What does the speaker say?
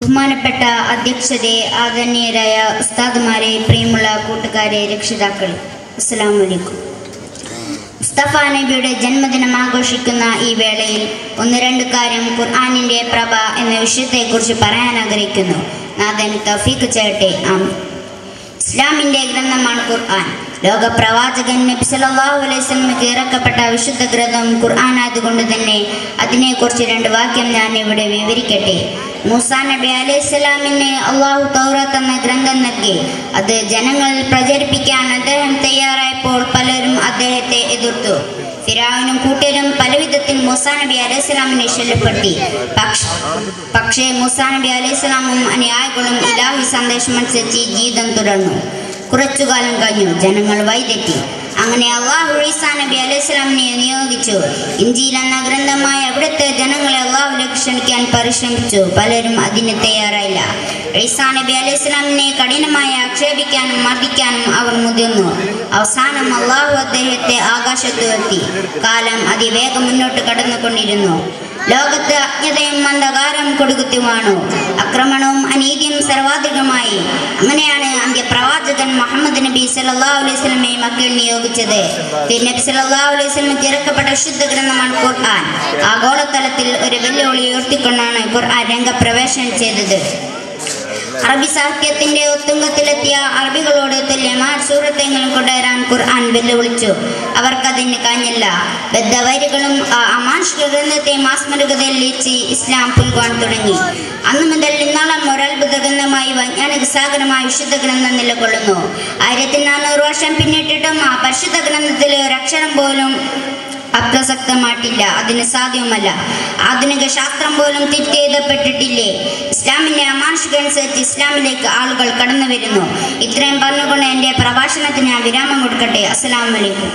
ബഹുമാനപ്പെട്ട അധ്യക്ഷരെ, ആദരണീയരായ ഉസ്താദുമാരെ, പ്രിയമുള്ള കൂട്ടുകാരെ, രക്ഷിതാക്കളെ, അസ്സലാമു അലൈക്കും. മുസ്തഫ നബിയുടെ ജന്മദിനം ആഘോഷിക്കുന്ന ഈ വേളയിൽ ഒന്ന് രണ്ട് കാര്യം ഖുർആനിൻ്റെ പ്രഭ എന്ന വിഷയത്തെക്കുറിച്ച് പറയാൻ ആഗ്രഹിക്കുന്നു. നാഥൻ തൗഫീഖ് ചെയ്യട്ടെ. ആമീൻ. ഇസ്ലാമിൻ്റെ ഗ്രന്ഥമാണ് ഖുർആൻ. ലോകപ്രവാചകൻ നബി സല്ലല്ലാഹു അലൈഹി വസല്ലമക്ക് ഇറക്കപ്പെട്ട വിശുദ്ധ ഗ്രന്ഥം ഖുർആൻ ആയതുകൊണ്ട് തന്നെ അതിനെക്കുറിച്ച് രണ്ട് വാക്യം ഞാൻ ഇവിടെ വിവരിക്കട്ടെ. മൂസാ നബി അലൈഹിസ്സലാമിന് അള്ളാഹു തൗറാത്ത് എന്ന ഗ്രന്ഥം നൽകി. അത് ജനങ്ങളിൽ പ്രചരിപ്പിക്കാൻ അദ്ദേഹം തയ്യാറായപ്പോൾ പലരും അദ്ദേഹത്തെ എതിർത്തു. ഫിർഔനും കൂട്ടരും പലവിധത്തിൽ മൂസാ നബി അലൈഹിസ്സലാമിനെ ശല്യപ്പെടുത്തി. പക്ഷേ മൂസാ നബി അലൈഹിസ്സലാമും അനുയായികളും ഇലാഹി സന്ദേശം അനുസരിച്ച് ജീവിതം തുടർന്നു. കുറച്ചുകാലം കഴിഞ്ഞു ജനങ്ങൾ വഴിതെറ്റി. അങ്ങനെ അള്ളാഹു ഈസാ നബി അലൈഹിസ്സലാമിനെ നിയോഗിച്ചു. ഇഞ്ചീൽ എന്ന ഗ്രന്ഥമായ അവിടുത്തെ ജനങ്ങളെ അള്ളാഹുലേക്ക് ക്ഷണിക്കാൻ പരിശ്രമിച്ചു. പലരും അതിന് തയ്യാറായില്ല. ഈസാ നബി അലൈഹിസ്സലാമിനെ കഠിനമായി ആക്ഷേപിക്കാനും മർദ്ദിക്കാനും അവർ മുതിർന്നു. അവസാനം അള്ളാഹു അദ്ദേഹത്തെ ആകാശത്ത് എത്തി. കാലം അതിവേഗം മുന്നോട്ട് കടന്നുകൊണ്ടിരുന്നു. ലോകത്ത് അജ്ഞതയും അന്ധകാരം കൊടുകുത്തിവാണു. ആക്രമണവും അനീതിയും സർവാധികമായി. അങ്ങനെയാണ് അന്ത്യപ്രവാചകൻ മുഹമ്മദ് നബി സല്ലല്ലാഹു അലൈഹി വസല്ലമയെ മക്കയിൽ നിയോഗിച്ചത്. നബി സല്ലല്ലാഹു അലൈഹി വസല്ലമക്ക് ഇറക്കപ്പെട്ട ശുദ്ധ ഗ്രന്ഥമാണ് ഖുർആൻ. ആഗോളതലത്തിൽ ഒരു വെല്ലുവിളി ഉയർത്തിക്കൊണ്ടാണ് ഖുർആൻ രംഗപ്രവേശനം ചെയ്തത്. അറബി സാഹിത്യത്തിന്റെ ഉത്തുംഗത്തിലെത്തിയ അറബികളോട് തുല്യമായ സൂറത്തെങ്കിലും കൊണ്ടുവരാൻ ഖുർആൻ വെല്ലുവിളിച്ചു. അവർക്കതിന് കഴിഞ്ഞില്ല. ബദ്ധവൈരികളും അമാനുഷിക ഗ്രന്ഥത്തെ മാസ്മരികതയിൽ ലയിച്ച് ഇസ്ലാം പുൽകുവാൻ തുടങ്ങി. അന്നു മുതൽ ഇന്നോളം ഒരത്ഭുത ഗ്രന്ഥമായി വൈജ്ഞാനിക സാഗരമായ വിശുദ്ധ ഗ്രന്ഥം നിലകൊള്ളുന്നു. 1400 വർഷം പിന്നിട്ടിട്ടും ആ പരിശുദ്ധ ഗ്രന്ഥത്തിൽ ഒരക്ഷരം പോലും അപ്രസക്തമായിട്ടില്ല. അതിന് സാധ്യമല്ല. ആധുനിക ശാസ്ത്രം പോലും തിരുത്തിയെഴുതപ്പെട്ടിട്ടില്ലേ. ഇസ്ലാമിന്റെ അമാനുഷിക അനുസരിച്ച് ഇസ്ലാമിലേക്ക് ആളുകൾ കടന്നു വരുന്നു. ഇത്രയും പറഞ്ഞുകൊണ്ട് എൻ്റെ പ്രഭാഷണത്തിന് ഞാൻ വിരാമം കൊടുക്കട്ടെ. അസ്സലാമു അലൈക്കും.